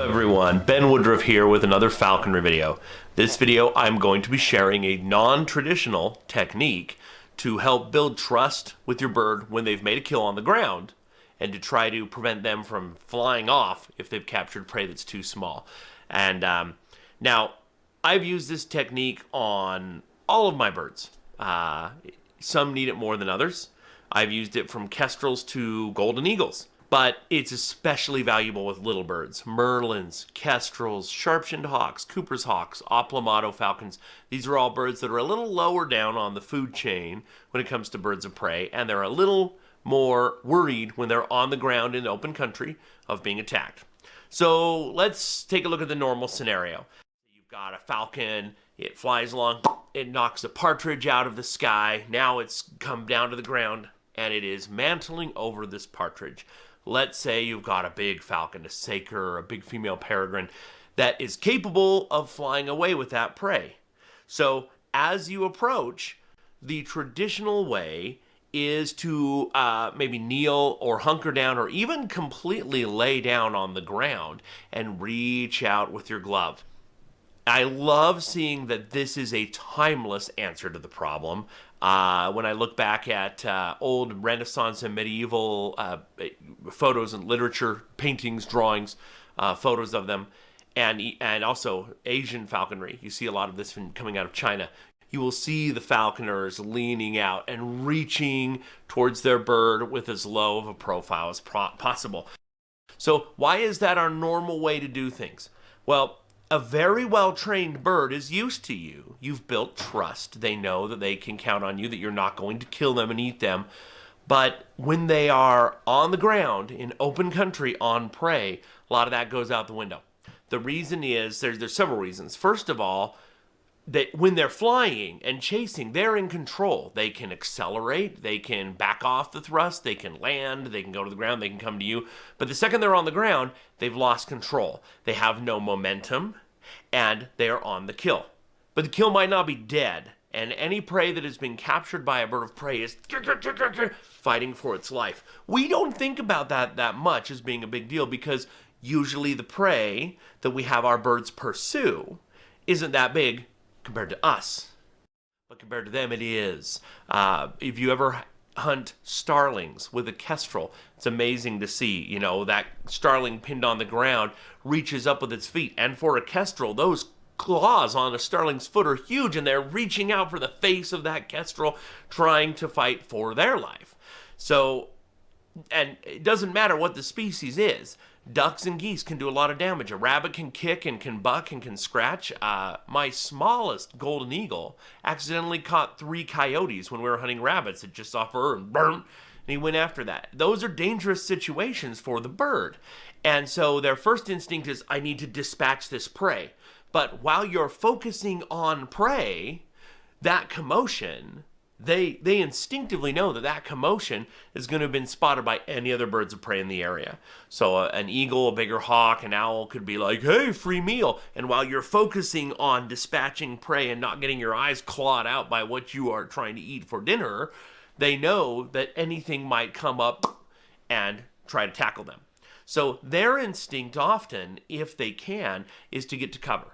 Everyone, Ben Woodruff here with another falconry video. This video I'm going to be sharing a non-traditional technique to help build trust with your bird when they've made a kill on the ground and to try to prevent them from flying off if they've captured prey that's too small. And now I've used this technique on all of my birds. Some need it more than others. I've used it from kestrels to golden eagles. But it's especially valuable with little birds. Merlins, kestrels, sharp-shinned hawks, Cooper's hawks, oplomado falcons. These are all birds that are a little lower down on the food chain when it comes to birds of prey, and they're a little more worried when they're on the ground in open country of being attacked. So let's take a look at the normal scenario. You've got a falcon, it flies along, it knocks a partridge out of the sky, now it's come down to the ground, and it is mantling over this partridge. Let's say you've got a big falcon, a saker, a big female peregrine that is capable of flying away with that prey. So as you approach, the traditional way is to maybe kneel or hunker down or even completely lay down on the ground and reach out with your glove. I love seeing that this is a timeless answer to the problem. When I look back at old Renaissance and medieval photos and literature, paintings, drawings, photos of them, and also Asian falconry, you see a lot of this coming out of China. You will see the falconers leaning out and reaching towards their bird with as low of a profile as possible. So why is that our normal way to do things? Well, a very well-trained bird is used to you. You've built trust. They know that they can count on you, that you're not going to kill them and eat them. But when they are on the ground, in open country, on prey, a lot of that goes out the window. The reason is, there's several reasons. First of all, that when they're flying and chasing, they're in control. They can accelerate, they can back off the thrust, they can land, they can go to the ground, they can come to you. But the second they're on the ground, they've lost control. They have no momentum, and they're on the kill. But the kill might not be dead, and any prey that has been captured by a bird of prey is fighting for its life. We don't think about that much as being a big deal because usually the prey that we have our birds pursue isn't that big compared to us, but compared to them it is. If you ever hunt starlings with a kestrel, it's amazing to see, you know, that starling pinned on the ground reaches up with its feet, and for a kestrel, those claws on a starling's foot are huge, and they're reaching out for the face of that kestrel, trying to fight for their life. So, and it doesn't matter what the species is. Ducks and geese can do a lot of damage. A rabbit can kick and can buck and can scratch. My smallest golden eagle accidentally caught 3 coyotes when we were hunting rabbits. It just saw fur and burn, and he went after that. Those are dangerous situations for the bird. And so their first instinct is, I need to dispatch this prey. But while you're focusing on prey, that commotion, they instinctively know that commotion is going to have been spotted by any other birds of prey in the area. So an eagle, a bigger hawk, an owl could be like, hey, free meal. And while you're focusing on dispatching prey and not getting your eyes clawed out by what you are trying to eat for dinner, they know that anything might come up and try to tackle them. So their instinct often, if they can, is to get to cover,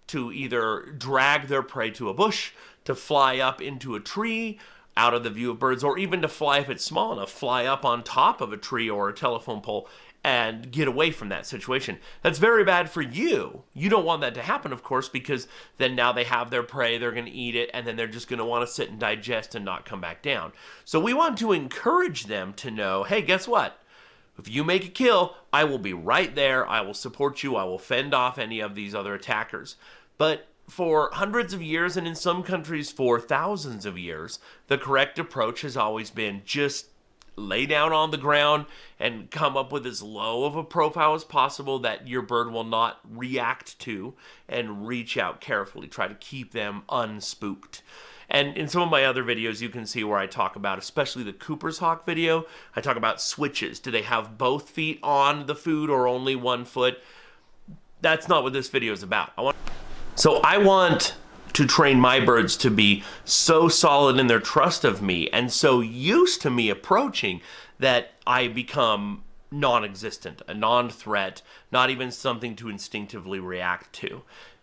to either drag their prey to a bush, to fly up into a tree, out of the view of birds, or even to fly, if it's small enough, fly up on top of a tree or a telephone pole and get away from that situation. That's very bad for you. You don't want that to happen, of course, because then now they have their prey, they're going to eat it, and then they're just going to want to sit and digest and not come back down. So we want to encourage them to know, hey, guess what? If you make a kill, I will be right there. I will support you. I will fend off any of these other attackers. But for hundreds of years, and in some countries for thousands of years, the correct approach has always been just lay down on the ground and come up with as low of a profile as possible that your bird will not react to, and reach out carefully. Try to keep them unspooked. And in some of my other videos, you can see where I talk about, especially the Cooper's Hawk video, I talk about switches. Do they have both feet on the food or only one foot? That's not what this video is about. So I want to train my birds to be so solid in their trust of me and so used to me approaching that I become non-existent, a non-threat, not even something to instinctively react to.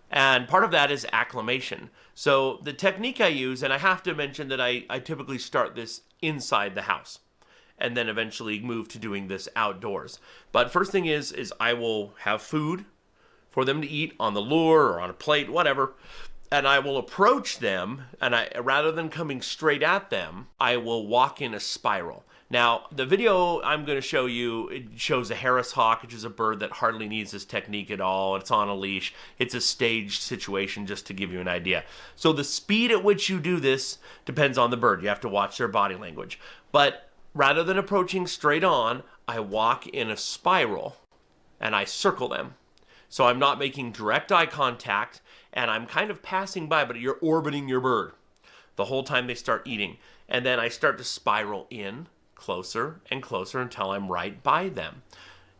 And part of that is acclimation. So the technique I use, and I have to mention that I typically start this inside the house and then eventually move to doing this outdoors. But first thing is I will have food for them to eat on the lure or on a plate, whatever. And I will approach them, and rather than coming straight at them, I will walk in a spiral. Now, the video I'm going to show you, it shows a Harris hawk, which is a bird that hardly needs this technique at all. It's on a leash. It's a staged situation, just to give you an idea. So the speed at which you do this depends on the bird. You have to watch their body language. But rather than approaching straight on, I walk in a spiral, and I circle them. So I'm not making direct eye contact, and I'm kind of passing by, but you're orbiting your bird the whole time they start eating. And then I start to spiral in closer and closer until I'm right by them.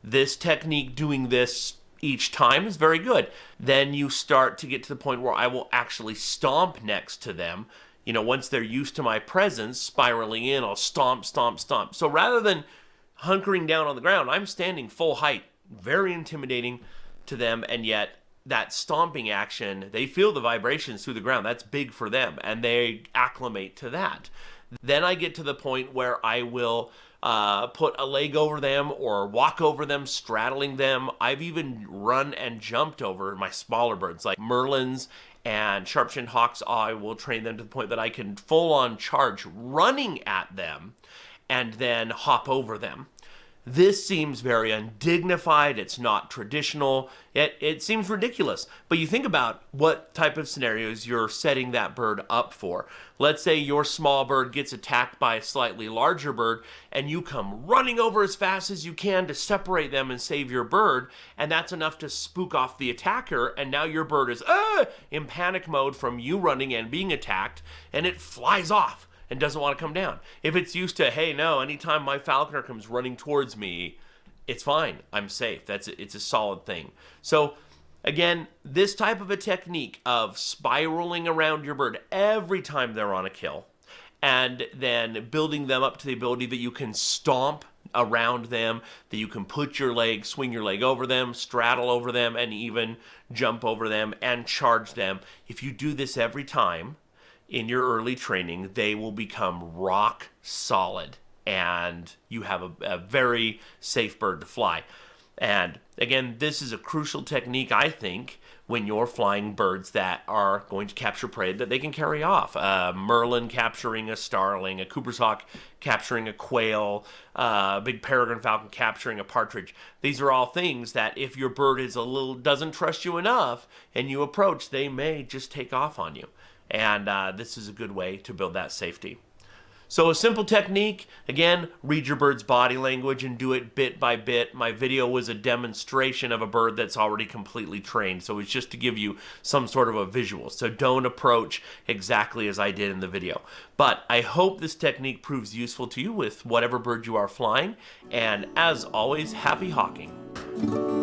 This technique, doing this each time, is very good. Then you start to get to the point where I will actually stomp next to them. You know, once they're used to my presence, spiraling in, I'll stomp, stomp, stomp. So rather than hunkering down on the ground, I'm standing full height, very intimidating to them, and yet that stomping action, they feel the vibrations through the ground. That's big for them, and they acclimate to that. Then I get to the point where I will put a leg over them or walk over them, straddling them. I've even run and jumped over my smaller birds, like merlins and sharp-shinned hawks. I will train them to the point that I can full-on charge running at them and then hop over them. This seems very undignified. It's not traditional. It seems ridiculous. But you think about what type of scenarios you're setting that bird up for. Let's say your small bird gets attacked by a slightly larger bird, and you come running over as fast as you can to separate them and save your bird, and that's enough to spook off the attacker, and now your bird is in panic mode from you running and being attacked, and it flies off and doesn't want to come down. If it's used to, hey, no, anytime my falconer comes running towards me, it's fine. I'm safe. It's a solid thing. So again, this type of a technique of spiraling around your bird every time they're on a kill, and then building them up to the ability that you can stomp around them, that you can put your leg, swing your leg over them, straddle over them, and even jump over them and charge them. If you do this every time in your early training, they will become rock solid, and you have a very safe bird to fly. And again, this is a crucial technique, I think, when you're flying birds that are going to capture prey that they can carry off. A merlin capturing a starling, a Cooper's hawk capturing a quail, a big peregrine falcon capturing a partridge. These are all things that if your bird is doesn't trust you enough and you approach, they may just take off on you. And this is a good way to build that safety. So a simple technique, again, read your bird's body language and do it bit by bit. My video was a demonstration of a bird that's already completely trained, so it's just to give you some sort of a visual. So don't approach exactly as I did in the video. But I hope this technique proves useful to you with whatever bird you are flying, and as always, happy hawking.